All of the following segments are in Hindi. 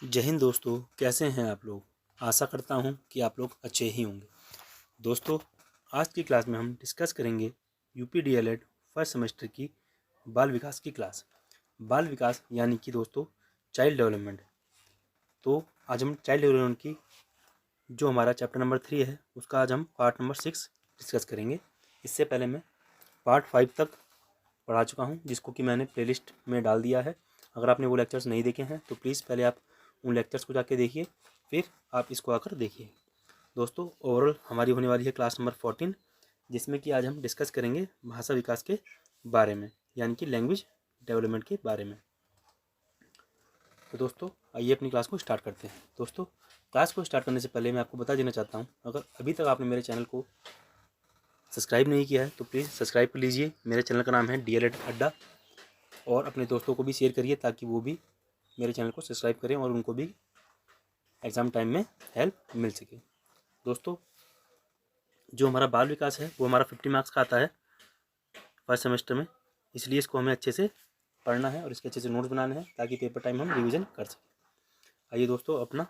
जय हिंद दोस्तों, कैसे हैं आप लोग। आशा करता हूं कि आप लोग अच्छे ही होंगे। दोस्तों, आज की क्लास में हम डिस्कस करेंगे यूपी डीएलएड फर्स्ट सेमेस्टर की बाल विकास की क्लास। बाल विकास यानी कि दोस्तों चाइल्ड डेवलपमेंट। तो आज हम चाइल्ड डेवलपमेंट की जो हमारा चैप्टर नंबर 3 है उसका आज हम पार्ट नंबर 6 डिस्कस करेंगे। इससे पहले मैं पार्ट 5 तक पढ़ा चुका हूँ, जिसको कि मैंने प्लेलिस्ट में डाल दिया है। अगर आपने वो लेक्चर्स नहीं देखे हैं तो प्लीज़ पहले आप उन लेक्चर्स को जाके देखिए, फिर आप इसको आकर देखिए। दोस्तों, ओवरऑल हमारी होने वाली है क्लास नंबर 14, जिसमें कि आज हम डिस्कस करेंगे भाषा विकास के बारे में, यानी कि लैंग्वेज डेवलपमेंट के बारे में। तो दोस्तों, आइए अपनी क्लास को स्टार्ट करते हैं। दोस्तों, क्लास को स्टार्ट करने से पहले मैं आपको बता देना चाहता हूँ, अगर अभी तक आपने मेरे चैनल को सब्सक्राइब नहीं किया है तो प्लीज़ सब्सक्राइब कर लीजिए। मेरे चैनल का नाम है डीएलएड अड्डा, और अपने दोस्तों को भी शेयर करिए ताकि वो भी मेरे चैनल को सब्सक्राइब करें और उनको भी एग्ज़ाम टाइम में हेल्प मिल सके। दोस्तों, जो हमारा बाल विकास है वो हमारा 50 मार्क्स का आता है फर्स्ट सेमेस्टर में, इसलिए इसको हमें अच्छे से पढ़ना है और इसके अच्छे से नोट्स बनाने हैं ताकि पेपर टाइम हम रिवीजन कर सकें। आइए दोस्तों, अपना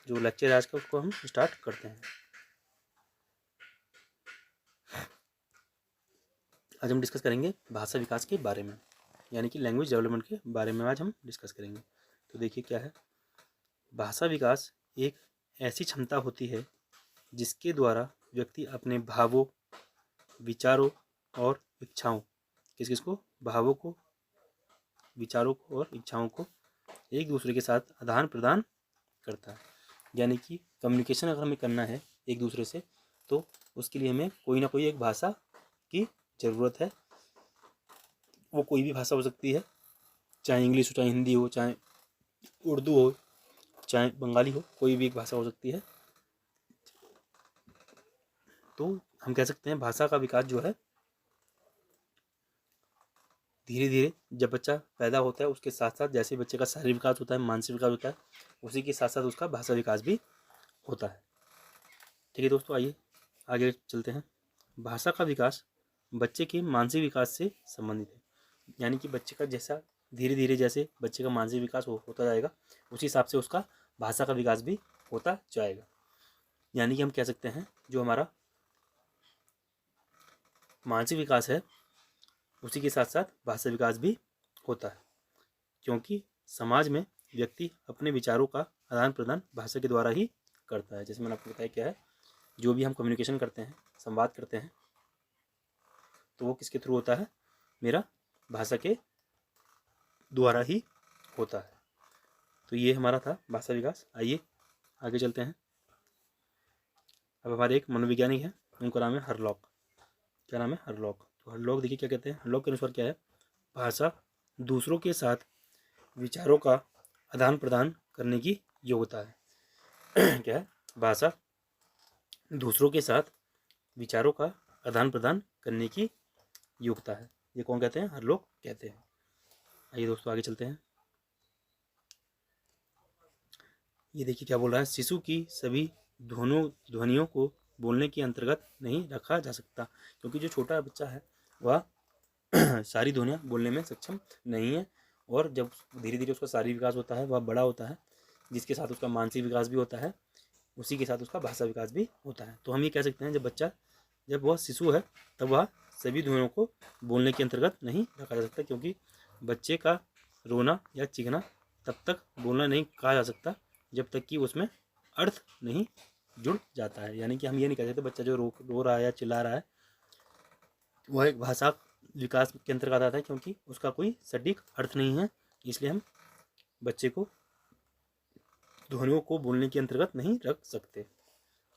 जो लेक्चर है आज का उसको हम स्टार्ट करते हैं। आज हम डिस्कस करेंगे भाषा विकास के बारे में, यानी कि लैंग्वेज डेवलपमेंट के बारे में आज हम डिस्कस करेंगे। तो देखिए क्या है, भाषा विकास एक ऐसी क्षमता होती है जिसके द्वारा व्यक्ति अपने भावों, विचारों और इच्छाओं किस को भावों को, विचारों को और इच्छाओं को एक दूसरे के साथ आदान प्रदान करता है। यानी कि कम्युनिकेशन अगर हमें करना है एक दूसरे से तो उसके लिए हमें कोई ना कोई एक भाषा की ज़रूरत है। वो कोई भी भाषा हो सकती है, चाहे इंग्लिश हो, चाहे हिंदी हो, चाहे उर्दू हो, चाहे बंगाली हो, कोई भी एक भाषा हो सकती है। तो हम कह सकते हैं भाषा का विकास जो है धीरे धीरे जब बच्चा पैदा होता है उसके साथ साथ, जैसे बच्चे का शारीरिक विकास होता है, मानसिक विकास होता है, उसी के साथ साथ उसका भाषा विकास भी होता है। ठीक है दोस्तों, आइए आगे चलते हैं। भाषा का विकास बच्चे के मानसिक विकास से संबंधित है। यानी कि बच्चे का जैसा धीरे धीरे जैसे बच्चे का मानसिक विकास होता जाएगा उसी हिसाब से उसका भाषा का विकास भी होता जाएगा। यानी कि हम कह सकते हैं जो हमारा मानसिक विकास है उसी के साथ साथ भाषा विकास भी होता है, क्योंकि समाज में व्यक्ति अपने विचारों का आदान प्रदान भाषा के द्वारा ही करता है। जैसे मैंने आपको बताया क्या है, जो भी हम कम्युनिकेशन करते हैं, संवाद करते हैं, तो वो किसके थ्रू होता है, मेरा भाषा के द्वारा ही होता है। तो ये हमारा था भाषा विकास। आइए आगे चलते हैं। अब हमारे एक मनोवैज्ञानिक हैं, उनका नाम है हरलॉक। क्या नाम है? हरलॉक। तो हरलॉक देखिए क्या कहते हैं, हरलॉक के अनुसार क्या है, भाषा दूसरों के साथ विचारों का आदान प्रदान करने की योग्यता है। क्या है? भाषा दूसरों के साथ विचारों का आदान प्रदान करने की योग्यता है। ये कौन कहते हैं? हरलॉक कहते हैं। आइए दोस्तों आगे चलते हैं। ये देखिए क्या बोल रहा है, शिशु की सभी ध्वनियों को बोलने के अंतर्गत नहीं रखा जा सकता, क्योंकि जो छोटा बच्चा है वह सारी ध्वनियाँ बोलने में सक्षम नहीं है। और जब धीरे धीरे उसका शारीरिक विकास होता है, वह बड़ा होता है, जिसके साथ उसका मानसिक विकास भी होता है, उसी के साथ उसका भाषा विकास भी होता है। तो हम ये कह सकते हैं जब वह शिशु है तब वह सभी ध्वनियों को बोलने के अंतर्गत नहीं रखा जा सकता, क्योंकि बच्चे का रोना या चीखना तब तक बोलना नहीं कहा जा सकता जब तक कि उसमें अर्थ नहीं जुड़ जाता है। यानी कि हम ये नहीं कह सकते बच्चा जो रो रहा है या चिल्ला रहा है वह एक भाषा विकास के अंतर्गत आता है, क्योंकि उसका कोई सटीक अर्थ नहीं है। इसलिए हम बच्चे को ध्वनियों को बोलने के अंतर्गत नहीं रख सकते।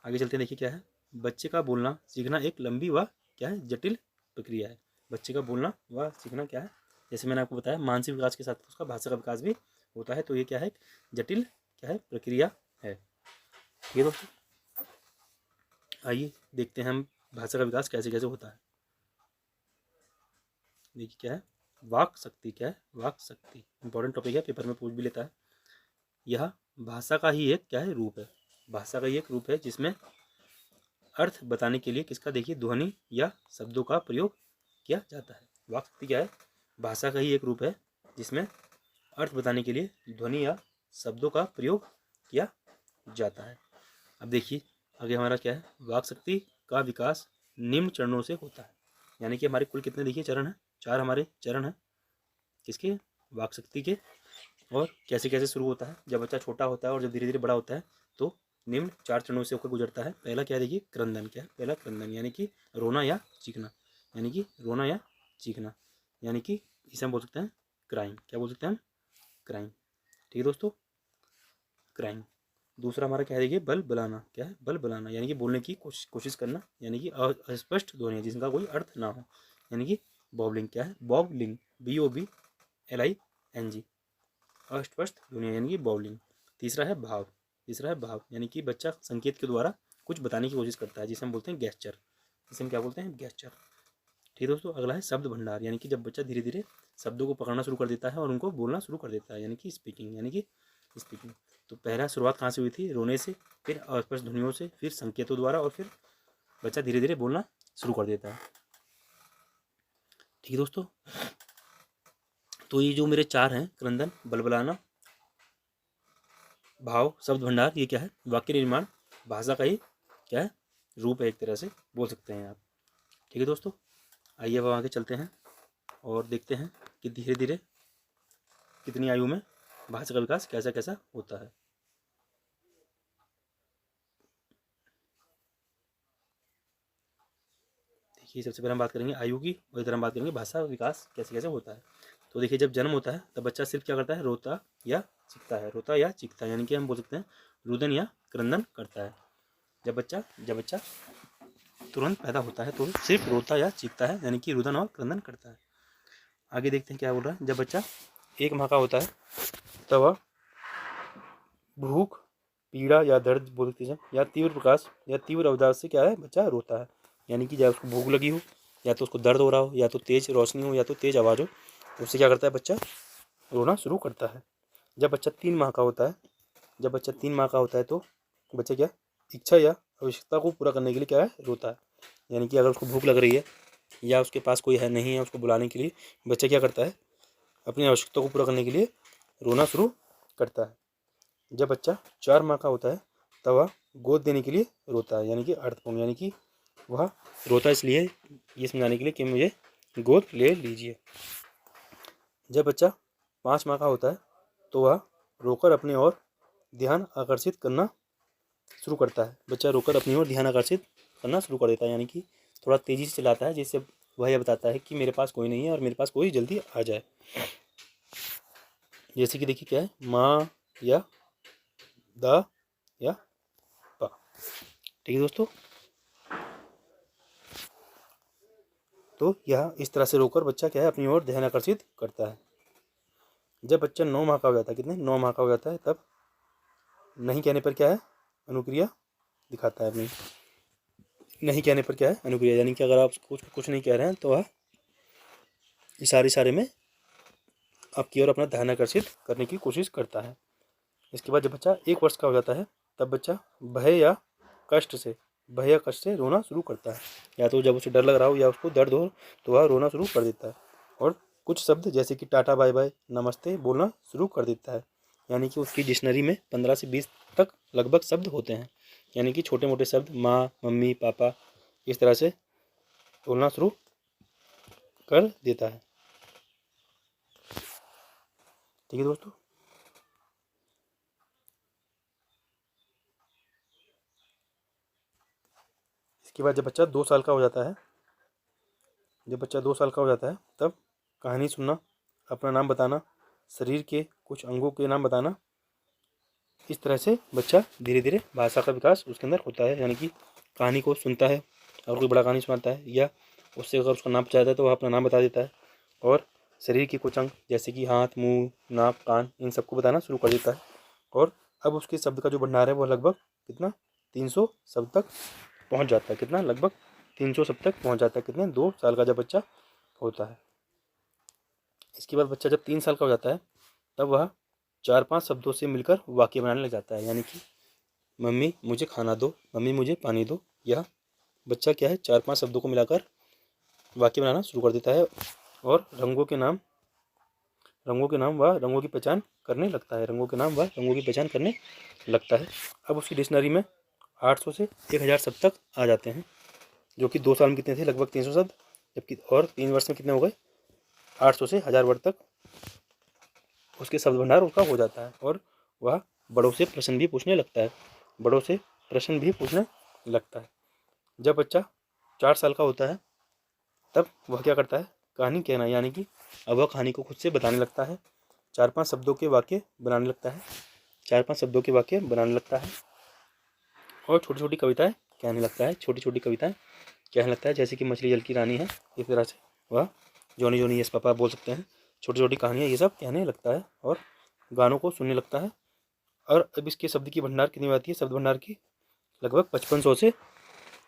आगे चलते हैं। देखिए क्या है, बच्चे का बोलना सीखना एक लंबी व क्या है, जटिल प्रक्रिया है। बच्चे का बोलना व सीखना क्या है, जैसे मैंने आपको बताया, मानसिक विकास के साथ उसका भाषा का विकास भी होता है। तो ये क्या है, जटिल क्या है, प्रक्रिया है। ये दोस्तों आइए देखते हैं हम भाषा का विकास कैसे कैसे होता है। देखिए क्या है, वाक शक्ति। क्या है? वाक शक्ति इंपॉर्टेंट टॉपिक है, पेपर में पूछ भी लेता है। यह भाषा का ही एक क्या है, रूप है। भाषा का ही एक रूप है जिसमें अर्थ बताने के लिए किसका, देखिए, ध्वनि या शब्दों का प्रयोग किया जाता है। वाक शक्ति क्या है, भाषा का ही एक रूप है जिसमें अर्थ बताने के लिए ध्वनि या शब्दों का प्रयोग किया जाता है। अब देखिए आगे हमारा क्या है, वाक शक्ति का विकास निम्न चरणों से होता है। यानी कि हमारे कुल कितने देखिए चरण हैं, 4 हमारे चरण हैं किसके, वाक शक्ति के। और कैसे कैसे शुरू होता है, जब बच्चा छोटा होता है और जब धीरे धीरे बड़ा होता है तो निम्न 4 चरणों से होकर गुजरता है। पहला क्या है देखिए, क्रंदन। क्या है पहला, क्रंदन, यानी कि रोना या चीखना, यानी कि रोना या चीखना, यानी कि इसे हम बोल सकते हैं क्राइम। क्या बोल सकते हैं हम, क्राइम। ठीक है दोस्तों, क्राइम। दूसरा हमारा क्या है देखिए, बल बुलाना। क्या है, बल बुलाना, यानी कि बोलने की कोशिश करना, यानी कि अस्पष्ट ध्वनि जिसका कोई अर्थ ना हो, यानी कि बॉबलिंग। क्या है, बॉबलिंग, BOBLING, अस्पष्ट ध्वनि यानी कि बॉबलिंग। तीसरा है भाव। तीसरा है भाव, यानी कि बच्चा संकेत के द्वारा कुछ बताने की कोशिश करता है, जिसे हम बोलते हैं गेस्चर। जिसे हम क्या बोलते हैं, गेस्चर। ठीक है दोस्तों, अगला है शब्द भंडार, यानी कि जब बच्चा धीरे धीरे शब्दों को पकड़ना शुरू कर देता है और उनको बोलना शुरू कर देता है, यानी कि स्पीकिंग। यानी कि स्पीकिंग। तो पहला शुरुआत कहाँ से हुई थी, रोने से, फिर अस्पष्ट ध्वनियों से, फिर संकेतों द्वारा, और फिर बच्चा धीरे धीरे बोलना शुरू कर देता है। ठीक है दोस्तों, तो ये जो मेरे 4 हैं, क्रंदन, बलबलाना, भाव, शब्द भंडार, ये क्या है, वाक्य निर्माण, भाषा का ही क्या है, रूप है, एक तरह से बोल सकते हैं आप। ठीक है दोस्तों, आइए अब आगे चलते हैं और देखते हैं कि धीरे धीरे कितनी आयु में भाषा का विकास कैसा कैसा होता है। देखिए सबसे पहले हम बात करेंगे आयु की, और इधर हम बात करेंगे भाषा विकास कैसे कैसे होता है। तो देखिए जब जन्म होता है तब बच्चा सिर्फ क्या करता है, रोता या चीखता है, रोता या चीखता है, यानी कि हम बोल सकते हैं रुदन या क्रंदन करता है। जब बच्चा तुरंत पैदा होता है तो सिर्फ रोता या चीखता है, यानी कि रुदन और क्रंदन करता है। आगे देखते हैं क्या बोल रहा है, जब बच्चा 1 माह का होता है तब वह भूख, पीड़ा या दर्द बोलते हैं, या तीव्र प्रकाश या तीव्र अवदास से क्या है, बच्चा रोता है। यानी कि जब उसको भूख लगी हो, या तो उसको दर्द हो रहा हो, या तो तेज रोशनी हो, या तो तेज आवाज़ हो, तो उससे क्या करता है, बच्चा रोना शुरू करता है। जब बच्चा 3 माह का होता है, जब बच्चा 3 माह का होता है तो बच्चा क्या, इच्छा या आवश्यकता को पूरा करने के लिए क्या है, रोता है। यानी कि अगर उसको भूख लग रही है या उसके पास कोई है नहीं है उसको बुलाने के लिए, बच्चा क्या करता है, अपनी आवश्यकता को पूरा करने के लिए रोना शुरू करता है। जब बच्चा 4 माह का होता है तब वह गोद देने के लिए रोता है, यानी कि अर्थपूर्ण, यानी कि वह रोता इसलिए ये समझाने के लिए कि मुझे गोद ले लीजिए। जब बच्चा 5 माह का होता है तो वह रोकर अपनी ओर ध्यान आकर्षित करना शुरू करता है। बच्चा रोकर अपनी ओर ध्यान आकर्षित करना शुरू कर देता है, यानी कि थोड़ा तेज़ी से चलाता है, जिससे वह यह बताता है कि मेरे पास कोई नहीं है और मेरे पास कोई जल्दी आ जाए। जैसे कि देखिए क्या है, माँ या दा या पा। ठीक है दोस्तों, तो यह इस तरह से रोकर बच्चा क्या है, अपनी ओर ध्यान आकर्षित करता है। जब बच्चा 9 माह का हो जाता है, कितने, 9 माह का हो जाता है, तब नहीं कहने पर क्या है, अनुक्रिया दिखाता है अपनी। नहीं कहने पर क्या है, अनुक्रिया, यानी कि अगर आप कुछ नहीं कह रहे हैं तो वह इशारे में आपकी ओर अपना ध्यान आकर्षित करने की कोशिश करता है। इसके बाद जब बच्चा 1 वर्ष का हो जाता है तब बच्चा भय या कष्ट से रोना शुरू करता है। या तो जब उसे डर लग रहा हो या उसको दर्द हो तो वह रोना शुरू कर देता है, और कुछ शब्द जैसे कि टाटा, बाय बाय, नमस्ते बोलना शुरू कर देता है। यानी कि उसकी डिक्शनरी में 15 से 20 तक लगभग शब्द होते हैं, यानी कि छोटे मोटे शब्द, माँ, मम्मी, पापा, इस तरह से बोलना शुरू कर देता है। ठीक है दोस्तों, इसके बाद जब बच्चा 2 साल का हो जाता है, जब बच्चा 2 साल का हो जाता है तब कहानी सुनना, अपना नाम बताना, शरीर के कुछ अंगों के नाम बताना, इस तरह से बच्चा धीरे धीरे भाषा का विकास उसके अंदर होता है। यानी कि कहानी को सुनता है, और कोई बड़ा कहानी सुनाता है या उससे अगर उसका नाम पूछा जाता है तो वह अपना नाम बता देता है, और शरीर के कुछ अंग जैसे कि हाथ, मुंह, नाक, कान, इन सबको बताना शुरू कर देता है। और अब उसके शब्द का जो भंडार है वह लगभग कितना, 300 शब्द तक पहुँच जाता है। कितना, लगभग 300 शब्द तक पहुँच जाता है। कितने, 2 साल का जब बच्चा होता है। इसके बाद बच्चा जब 3 साल का हो जाता है तब वह 4-5 शब्दों से मिलकर वाक्य बनाने लग जाता है। यानी कि मम्मी मुझे खाना दो, मम्मी मुझे पानी दो, यह बच्चा क्या है, 4-5 शब्दों को मिलाकर वाक्य बनाना शुरू कर देता है। और रंगों के नाम व रंगों की पहचान करने लगता है। रंगों के नाम व रंगों की पहचान करने लगता है। अब उसकी डिक्शनरी में 800 से 1000 शब्द तक आ जाते हैं, जो कि 2 साल में कितने थे, लगभग 300 शब्द, जबकि और 3 वर्ष में कितने हो गए, 800 से 1000 वर्ड तक उसके शब्द भंडार उसका हो जाता है। और वह बड़ों से प्रश्न भी पूछने लगता है, बड़ों से प्रश्न भी पूछने लगता है। जब बच्चा 4 साल का होता है तब वह क्या करता है, कहानी कहना, यानी कि अब वह कहानी को खुद से बताने लगता है। 4-5 शब्दों के वाक्य बनाने लगता है, 4-5 शब्दों के वाक्य बनाने लगता है और छोटी छोटी कविताएं कहने लगता है, छोटी छोटी कविताएं कहने लगता है, जैसे कि मछली जल की रानी है, इस तरह से वह जोनी जोनी यस पापा बोल सकते हैं, छोटी छोटी कहानियाँ ये सब कहने लगता है और गानों को सुनने लगता है। और अब इसके शब्द की भंडार कितनी आती है, शब्द भंडार की लगभग 5500 से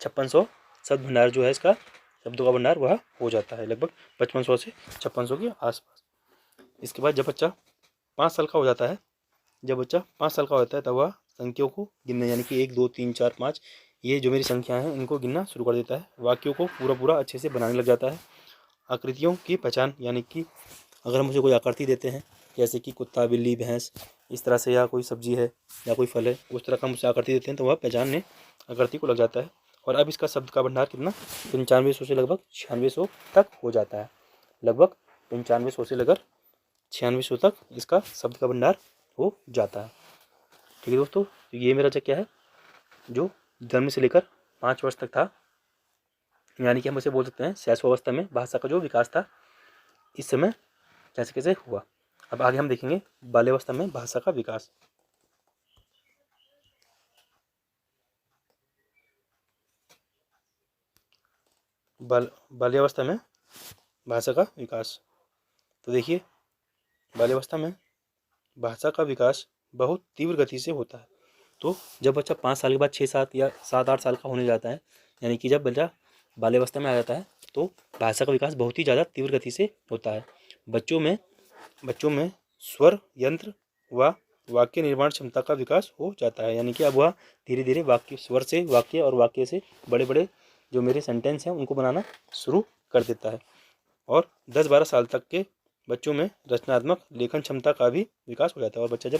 5600 शब्द भंडार जो है इसका शब्दों का भंडार वह हो जाता है, लगभग 5500 से 5600 के आसपास। इसके बाद जब बच्चा 5 साल का हो जाता है, जब बच्चा 5 साल का होता है तब वह संख्याओं को गिनने, यानी कि 1 2 3 4 5 ये जो मेरी संख्या हैं इनको गिनना शुरू कर देता है। वाक्यों को पूरा पूरा अच्छे से बनाने लग जाता है। आकृतियों की पहचान, यानी कि अगर हम उसे कोई आकृति देते हैं, जैसे कि कुत्ता बिल्ली भैंस इस तरह से, या कोई सब्जी है या कोई फल है, उस तरह का हम उसे आकृति देते हैं तो वह पहचानने आकृति को लग जाता है। और अब इसका शब्द का भंडार कितना, 9500 से लगभग 9600 तक हो जाता है, लगभग 9500 से लेकर 9600 तक इसका शब्द का भंडार हो जाता है। ठीक है दोस्तों, तो ये मेरा क्या है, जो जन्म से लेकर 5 वर्ष तक था, यानी कि हम इसे बोल सकते हैं शैशवावस्था में भाषा का जो विकास था, इस समय कैसे कैसे हुआ। अब आगे हम देखेंगे बाल्यावस्था में भाषा का विकास। बाल्यावस्था में भाषा का विकास, तो देखिए बाल्यावस्था में भाषा का विकास बहुत तीव्र गति से होता है। तो जब बच्चा 5 साल के बाद 6-7 या 7-8 साल का होने जाता है, यानी कि जब बच्चा बाल्यावस्था में आ जाता है तो भाषा का विकास बहुत ही ज़्यादा तीव्र गति से होता है। बच्चों में स्वर यंत्र व वाक्य निर्माण क्षमता का विकास हो जाता है, यानी कि अब वह धीरे धीरे वाक्य स्वर से वाक्य और वाक्य से बड़े बड़े जो मेरे सेंटेंस हैं उनको बनाना शुरू कर देता है। और 10-12 साल तक के बच्चों में रचनात्मक लेखन क्षमता का भी विकास हो जाता है। और बच्चा जब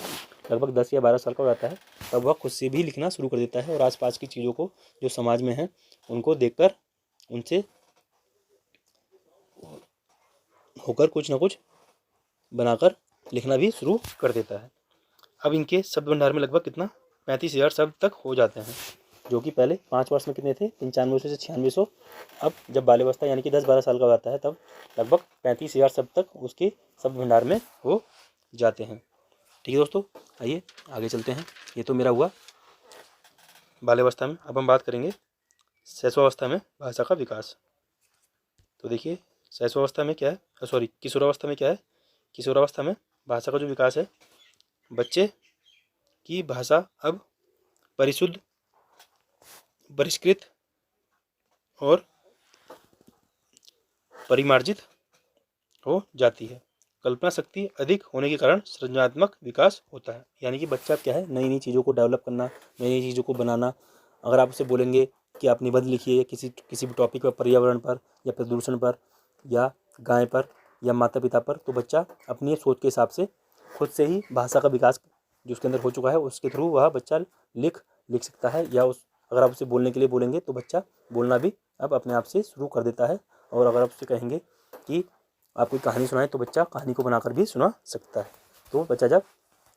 लगभग 10 या 12 साल का हो जाता है तब वह खुद से भी लिखना शुरू कर देता है और आसपास की चीज़ों को जो समाज में है उनको देखकर उनसे होकर कुछ ना कुछ बनाकर लिखना भी शुरू कर देता है। अब इनके शब्द भंडार में लगभग कितना 35,000 शब्द तक हो जाते हैं, जो कि पहले 5 वर्ष में कितने थे, 9500 से 9600। अब जब बाल्यावस्था यानी कि 10-12 साल का होता है तब लगभग 35,000 शब्द तक उसके शब्द भंडार में हो जाते हैं। ठीक है दोस्तों, आइए आगे चलते हैं। ये तो मेरा हुआ बाल्यावस्था में। अब हम बात करेंगे शैशवावस्था में भाषा का विकास। तो देखिए शैशवावस्था में क्या है, सॉरी किशोरावस्था में क्या है, किशोरावस्था में भाषा का जो विकास है, बच्चे की भाषा अब परिशुद्ध, परिष्कृत और परिमार्जित हो जाती है। कल्पना शक्ति अधिक होने के कारण सृजनात्मक विकास होता है, यानी कि बच्चा क्या है, नई नई चीज़ों को डेवलप करना, नई नई चीज़ों को बनाना। अगर आप उसे बोलेंगे कि आप निबंध लिखिए किसी भी टॉपिक पर, पर्यावरण पर या प्रदूषण पर या गाय पर या माता पिता पर, तो बच्चा अपनी सोच के हिसाब से खुद से ही भाषा का विकास जो उसके अंदर हो चुका है उसके थ्रू वह बच्चा लिख सकता है। या अगर आप उसे बोलने के लिए बोलेंगे तो बच्चा बोलना भी अब अपने आप से शुरू कर देता है। और अगर आप उसे कहेंगे कि आप कोई कहानी सुनाए तो बच्चा कहानी को बनाकर भी सुना सकता है। तो बच्चा जब,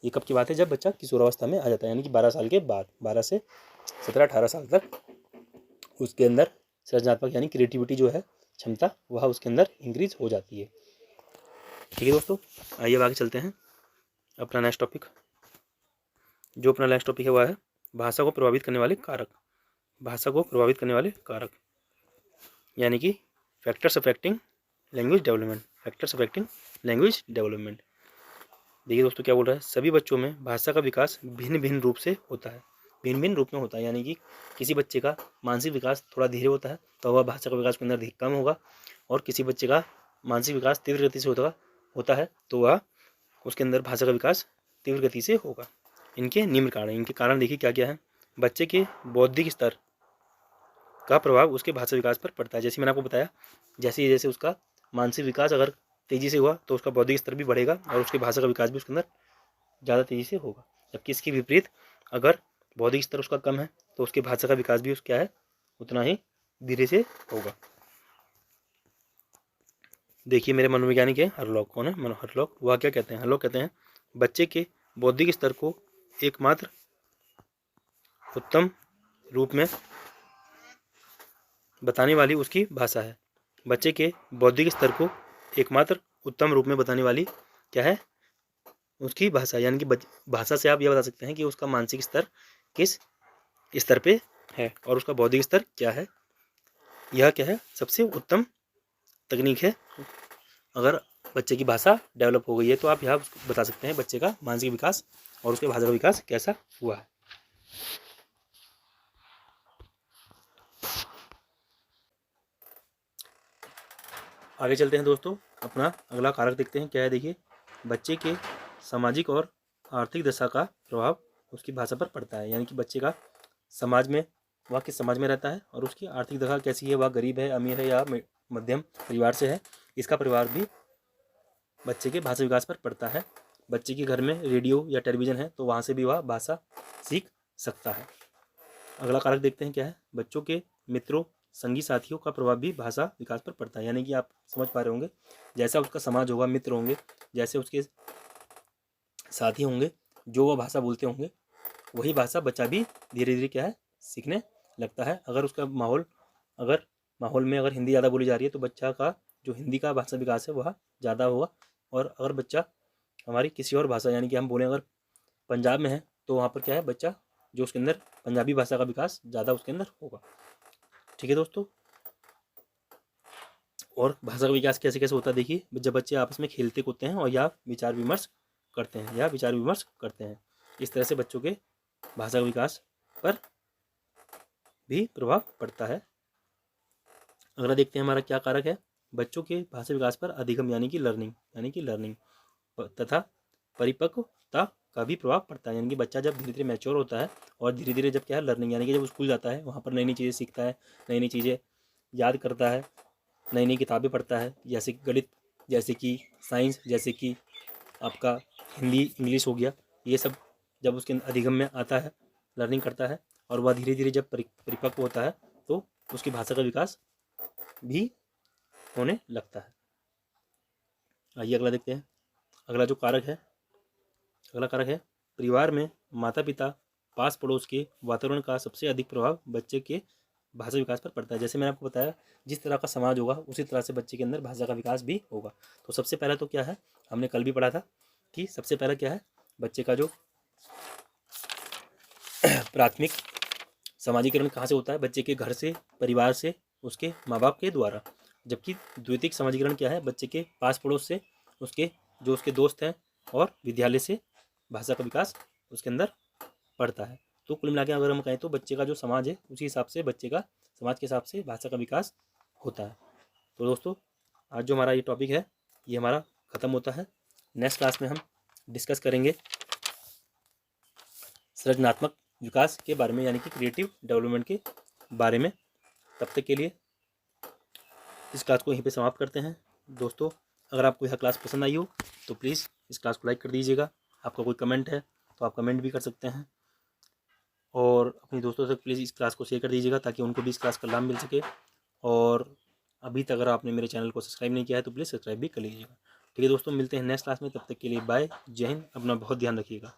ये कब की बात है, जब बच्चा किशोरावस्था में आ जाता है, यानी कि 12 साल के बाद, 12 से 17-18 साल तक उसके अंदर सृजनात्मक यानी क्रिएटिविटी जो है क्षमता वह उसके अंदर इंक्रीज हो जाती है। ठीक है दोस्तों, आइए आगे चलते हैं अपना नेक्स्ट टॉपिक। जो अपना नेक्स्ट टॉपिक है वह है भाषा को प्रभावित करने वाले कारक। भाषा को प्रभावित करने वाले कारक यानी कि factors affecting language development, factors affecting language development. देखिए दोस्तों क्या बोल रहा है, सभी बच्चों में भाषा का विकास भिन्न भिन्न रूप से होता है, भिन्न भिन्न रूप में होता है। यानी कि किसी बच्चे का मानसिक विकास थोड़ा धीरे होता है तो वह भाषा का विकास के अंदर कम होगा, और किसी बच्चे का मानसिक विकास तीव्र गति से होता है तो वह उसके अंदर भाषा का विकास तीव्र गति से होगा। इनके निम्न कारण, इनके कारण देखिए क्या क्या है। बच्चे के बौद्धिक स्तर का प्रभाव उसके भाषा विकास पर पड़ता है। जैसे मैंने आपको बताया, जैसे जैसे उसका मानसिक विकास अगर तेज़ी से हुआ तो उसका बौद्धिक स्तर भी बढ़ेगा और उसकी भाषा का विकास भी उसके अंदर ज़्यादा तेज़ी से होगा। जबकि इसके विपरीत अगर बौद्धिक स्तर उसका कम है तो उसकी भाषा का विकास भी क्या है, उतना ही धीरे से होगा। देखिए मेरे मनोवैज्ञानिक है हरलॉक। कौन है हरलॉक? वह क्या कहते हैं? हरलॉक कहते हैं बच्चे के बौद्धिक स्तर को एकमात्र उत्तम रूप में बताने वाली उसकी भाषा है। बच्चे के बौद्धिक स्तर को एकमात्र उत्तम रूप में बताने वाली क्या है, उसकी भाषा। यानी कि भाषा से आप यह बता सकते हैं कि उसका मानसिक स्तर किस स्तर पे है और उसका बौद्धिक स्तर क्या है। यह क्या है, सबसे उत्तम तकनीक है। अगर बच्चे की भाषा डेवलप हो गई है तो आप यह बता सकते हैं बच्चे का मानसिक विकास और उसके भाषा का विकास कैसा हुआ है। आगे चलते हैं दोस्तों, अपना अगला कारक देखते हैं क्या है। देखिए बच्चे के सामाजिक और आर्थिक दशा का प्रभाव उसकी भाषा पर पड़ता है। यानी कि बच्चे का समाज में, वह किस समाज में रहता है और उसकी आर्थिक दशा कैसी है, वह गरीब है, अमीर है या मध्यम परिवार से है, इसका परिवार भी बच्चे के भाषा विकास पर पड़ता है। बच्चे के घर में रेडियो या टेलीविज़न है तो वहाँ से भी वह भाषा सीख सकता है। अगला कारक देखते हैं क्या है। बच्चों के मित्रों, संगी साथियों का प्रभाव भी भाषा विकास पर पड़ता है। यानी कि आप समझ पा रहे होंगे, जैसा उसका समाज होगा, मित्र होंगे, जैसे उसके साथी होंगे, जो वह भाषा बोलते होंगे, वही भाषा बच्चा भी धीरे धीरे क्या है, सीखने लगता है। अगर उसका माहौल में अगर हिंदी ज़्यादा बोली जा रही है तो बच्चा का जो हिंदी का भाषा विकास है वह ज़्यादा होगा। और अगर बच्चा हमारी किसी और भाषा, यानी कि हम बोलें अगर पंजाब में है तो वहाँ पर क्या है, बच्चा जो उसके अंदर पंजाबी भाषा का विकास ज़्यादा उसके अंदर होगा। ठीक है दोस्तों, और भाषा का विकास कैसे कैसे होता है। देखिए जब बच्चे आपस में खेलते कूदते हैं और या विचार विमर्श करते हैं, इस तरह से बच्चों के भाषा का विकास पर भी प्रभाव पड़ता है। अगला देखते हैं हमारा क्या कारक है। बच्चों के भाषा विकास पर अधिगम यानी कि लर्निंग तथा परिपक्वता का भी प्रभाव पड़ता है। यानी कि बच्चा जब धीरे धीरे मैच्योर होता है और धीरे धीरे जब क्या है, लर्निंग यानी कि जब स्कूल जाता है वहाँ पर नई नई चीज़ें सीखता है, नई नई चीज़ें याद करता है, नई नई किताबें पढ़ता है, जैसे कि गणित, जैसे कि साइंस, जैसे कि आपका हिंदी इंग्लिश हो गया। ये सब जब उसके अधिगम में आता है, लर्निंग करता है और वह धीरे धीरे जब परिपक्व होता है तो उसकी भाषा का विकास भी होने लगता है। आइए अगला देखते हैं। अगला कारक है परिवार में माता पिता, पास पड़ोस के वातावरण का सबसे अधिक प्रभाव बच्चे के भाषा विकास पर पड़ता है। जैसे मैंने आपको बताया, जिस तरह का समाज होगा उसी तरह से बच्चे के अंदर भाषा का विकास भी होगा। तो सबसे पहला तो क्या है, हमने कल भी पढ़ा था कि सबसे पहला क्या है, बच्चे का जो प्राथमिक समाजीकरण कहाँ से होता है, बच्चे के घर से, परिवार से, उसके माँ बाप के द्वारा। जबकि द्वितीयक समाजीकरण क्या है, बच्चे के पास पड़ोस से, उसके दोस्त हैं और विद्यालय से भाषा का विकास उसके अंदर पड़ता है। तो कुल मिला के अगर हम कहें तो बच्चे का जो समाज है उसी हिसाब से बच्चे का समाज के हिसाब से भाषा का विकास होता है। तो दोस्तों आज जो हमारा ये टॉपिक है ये हमारा ख़त्म होता है। नेक्स्ट क्लास में हम डिस्कस करेंगे सृजनात्मक विकास के बारे में, यानी कि क्रिएटिव डेवलपमेंट के बारे में। तब तक के लिए इस क्लास को यहीं पे समाप्त करते हैं। दोस्तों अगर आपको यह क्लास पसंद आई हो तो प्लीज़ इस क्लास को लाइक कर दीजिएगा। आपका कोई कमेंट है तो आप कमेंट भी कर सकते हैं और अपने दोस्तों तक प्लीज़ इस क्लास को शेयर कर दीजिएगा ताकि उनको भी इस क्लास का लाभ मिल सके। और अभी तक अगर आपने मेरे चैनल को सब्सक्राइब नहीं किया है तो प्लीज़ सब्सक्राइब भी कर लीजिएगा। ठीक है दोस्तों, मिलते हैं नेक्स्ट क्लास में। तब तक के लिए बाय, जय हिंद। अपना बहुत ध्यान रखिएगा।